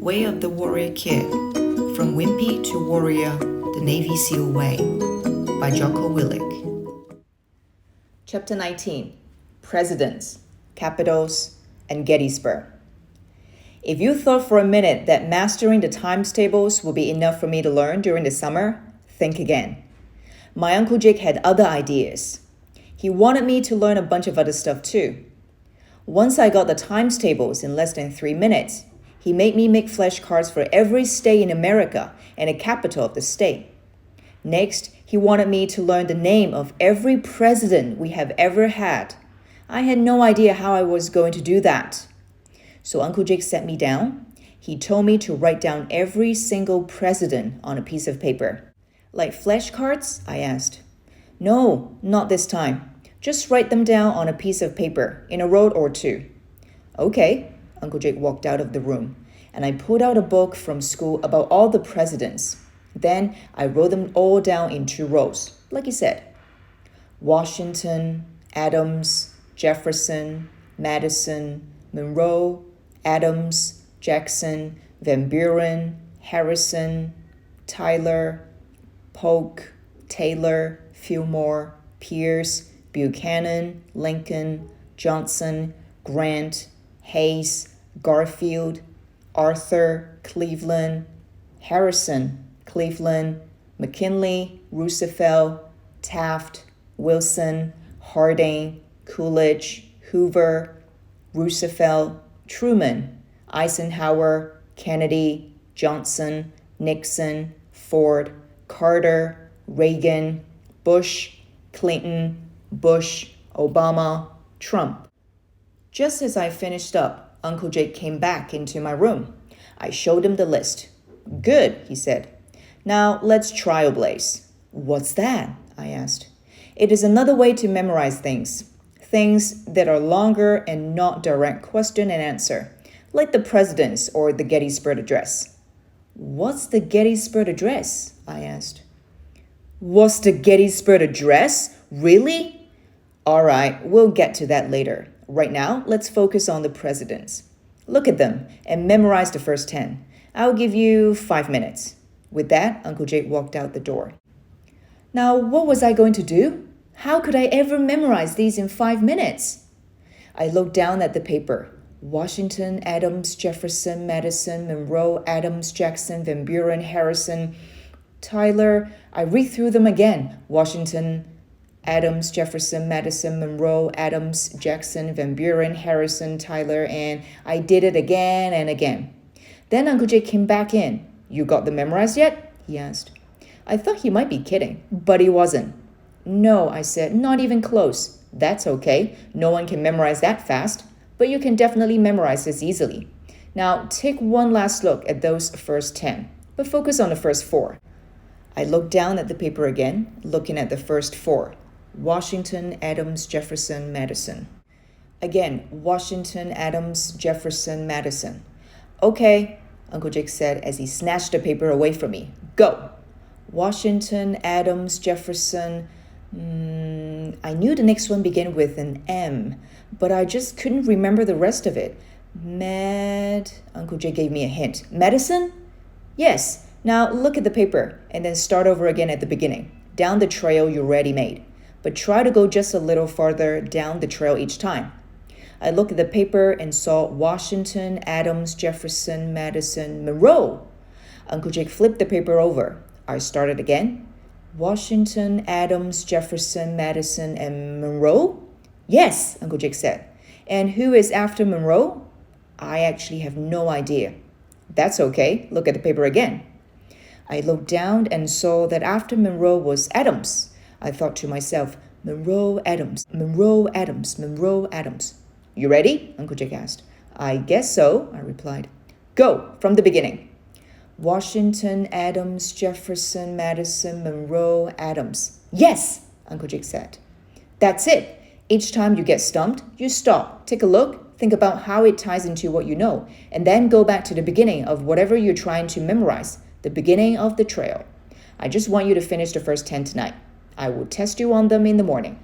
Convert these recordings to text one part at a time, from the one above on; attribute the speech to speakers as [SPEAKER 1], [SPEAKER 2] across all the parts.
[SPEAKER 1] Way of the Warrior Kid, From Wimpy to Warrior, The Navy SEAL Way, by Jocko Willink.
[SPEAKER 2] Chapter 19, Presidents, Capitals, and Gettysburg. If you thought for a minute that mastering the times tables would be enough for me to learn during the summer, think again. My Uncle Jake had other ideas. He wanted me to learn a bunch of other stuff too. Once I got the times tables in less than 3 minutes, he made me make flashcards for every state in America and the capital of the state. Next, he wanted me to learn the name of every president we have ever had. I had no idea how I was going to do that. So Uncle Jake sat me down. He told me to write down every single president on a piece of paper. Like flashcards? I asked. No, not this time. Just write them down on a piece of paper, in a row or two. Okay, Uncle Jake walked out of the room, and I pulled out a book from school about all the presidents. Then I wrote them all down in 2 rows, like he said. Washington, Adams, Jefferson, Madison, Monroe, Adams, Jackson, Van Buren, Harrison, Tyler, Polk, Taylor, Fillmore, Pierce, Buchanan, Lincoln, Johnson, Grant, Hayes, Garfield, Arthur, Cleveland, Harrison, Cleveland, McKinley, Roosevelt, Taft, Wilson, Harding, Coolidge, Hoover, Roosevelt, Truman, Eisenhower, Kennedy, Johnson, Nixon, Ford, Carter, Reagan, Bush, Clinton, Bush, Obama, Trump. Just as I finished up, Uncle Jake came back into my room. I showed him the list. Good, he said. Now let's trailblaze. What's that? I asked. It is another way to memorize things. Things that are longer and not direct question and answer, like the presidents or the Gettysburg Address. What's the Gettysburg Address? I asked. What's the Gettysburg Address? Really? All right, we'll get to that later. Right now, let's focus on the presidents. Look at them and memorize the first 10. I'll give you 5 minutes. With that, Uncle Jake walked out the door. Now, what was I going to do? How could I ever memorize these in 5 minutes? I looked down at the paper. Washington, Adams, Jefferson, Madison, Monroe, Adams, Jackson, Van Buren, Harrison, Tyler. I read through them again. Washington, Adams, Jefferson, Madison, Monroe, Adams, Jackson, Van Buren, Harrison, Tyler, and I did it again and again. Then Uncle Jake came back in. You got them memorized yet? He asked. I thought he might be kidding, but he wasn't. No, I said, not even close. That's okay. No one can memorize that fast, but you can definitely memorize this easily. Now, take one last look at those first 10, but focus on the first 4. I looked down at the paper again, looking at the first 4. Washington, Adams, Jefferson, Madison. Again, Washington, Adams, Jefferson, Madison. Okay, Uncle Jake said as he snatched the paper away from me. Go! Washington, Adams, Jefferson. I knew the next one began with an M, but I just couldn't remember the rest of it. Uncle Jake gave me a hint. Madison? Yes. Now look at the paper and then start over again at the beginning, down the trail you already made. But try to go just a little farther down the trail each time. I looked at the paper and saw Washington, Adams, Jefferson, Madison, Monroe. Uncle Jake flipped the paper over. I started again. Washington, Adams, Jefferson, Madison, and Monroe? Yes, Uncle Jake said. And who is after Monroe? I actually have no idea. That's okay. Look at the paper again. I looked down and saw that after Monroe was Adams. I thought to myself, Monroe, Adams, Monroe, Adams, Monroe, Adams. You ready? Uncle Jake asked. I guess so, I replied. Go, from the beginning. Washington, Adams, Jefferson, Madison, Monroe, Adams. Yes, Uncle Jake said. That's it. Each time you get stumped, you stop, take a look, think about how it ties into what you know, and then go back to the beginning of whatever you're trying to memorize, the beginning of the trail. I just want you to finish the first 10 tonight. I will test you on them in the morning.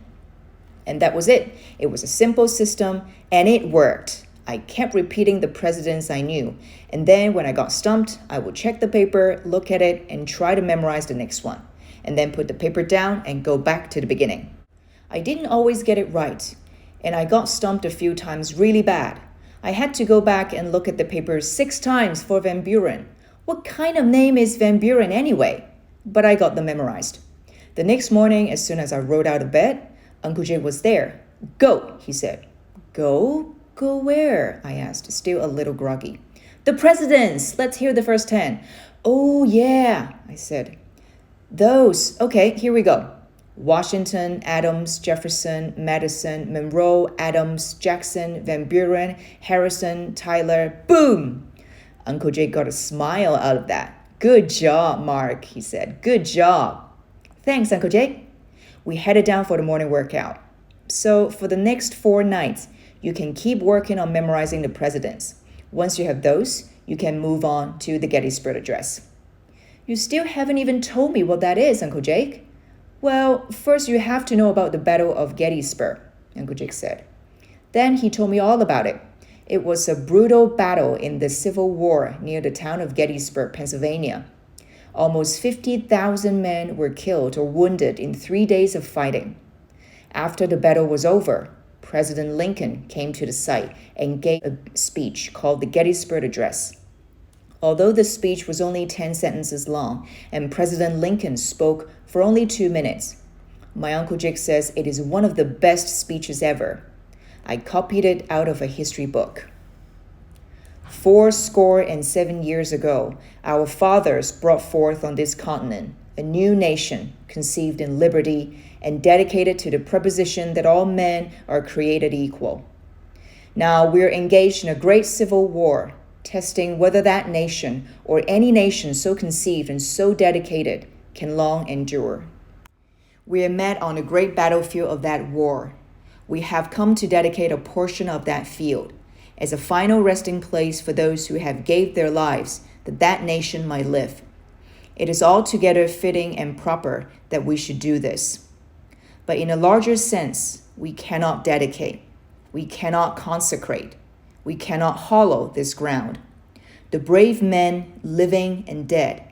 [SPEAKER 2] And that was it. It was a simple system, and it worked. I kept repeating the presidents I knew, and then when I got stumped, I would check the paper, look at it, and try to memorize the next one, and then put the paper down and go back to the beginning. I didn't always get it right, and I got stumped a few times really bad. I had to go back and look at the paper 6 times for Van Buren. What kind of name is Van Buren anyway? But I got them memorized. The next morning, as soon as I rolled out of bed, Uncle Jake was there. "Go," he said. "Go? Go where?" I asked, still a little groggy. "The presidents! Let's hear the first 10. "Oh, yeah," I said. "Those. Okay, here we go. Washington, Adams, Jefferson, Madison, Monroe, Adams, Jackson, Van Buren, Harrison, Tyler." Boom! Uncle Jake got a smile out of that. "Good job, Marc," he said. "Good job." "Thanks, Uncle Jake." We headed down for the morning workout. So for the next 4 nights, you can keep working on memorizing the presidents. Once you have those, you can move on to the Gettysburg Address. "You still haven't even told me what that is, Uncle Jake." "Well, first you have to know about the Battle of Gettysburg," Uncle Jake said. Then he told me all about it. It was a brutal battle in the Civil War near the town of Gettysburg, Pennsylvania. Almost 50,000 men were killed or wounded in 3 days of fighting. After the battle was over, President Lincoln came to the site and gave a speech called the Gettysburg Address. Although the speech was only 10 sentences long, and President Lincoln spoke for only 2 minutes, my Uncle Jake says it is one of the best speeches ever. I copied it out of a history book. 407 years ago, our fathers brought forth on this continent a new nation conceived in liberty and dedicated to the proposition that all men are created equal. Now we're engaged in a great civil war, testing whether that nation or any nation so conceived and so dedicated can long endure. We are met on the great battlefield of that war. We have come to dedicate a portion of that field as a final resting place for those who have gave their lives that that nation might live. It is altogether fitting and proper that we should do this. But in a larger sense, we cannot dedicate, we cannot consecrate, we cannot hallow this ground. The brave men, living and dead,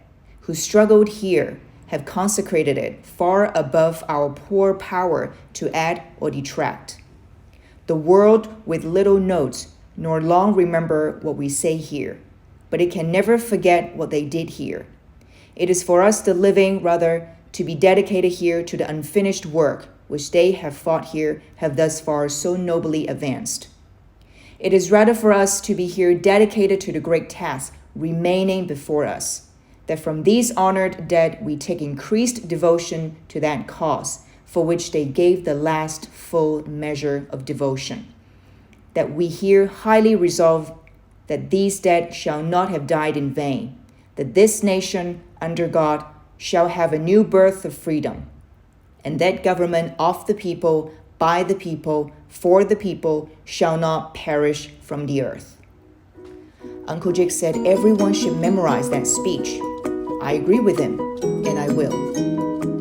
[SPEAKER 2] who struggled here have consecrated it far above our poor power to add or detract. The world with little notes nor long remember what we say here, but it can never forget what they did here. It is for us, the living, rather, to be dedicated here to the unfinished work which they have fought here, have thus far so nobly advanced. It is rather for us to be here dedicated to the great task remaining before us, that from these honored dead we take increased devotion to that cause for which they gave the last full measure of devotion, that we here highly resolve that these dead shall not have died in vain, that this nation under God shall have a new birth of freedom, and that government of the people, by the people, for the people, shall not perish from the earth. Uncle Jake said everyone should memorize that speech. I agree with him, and I will.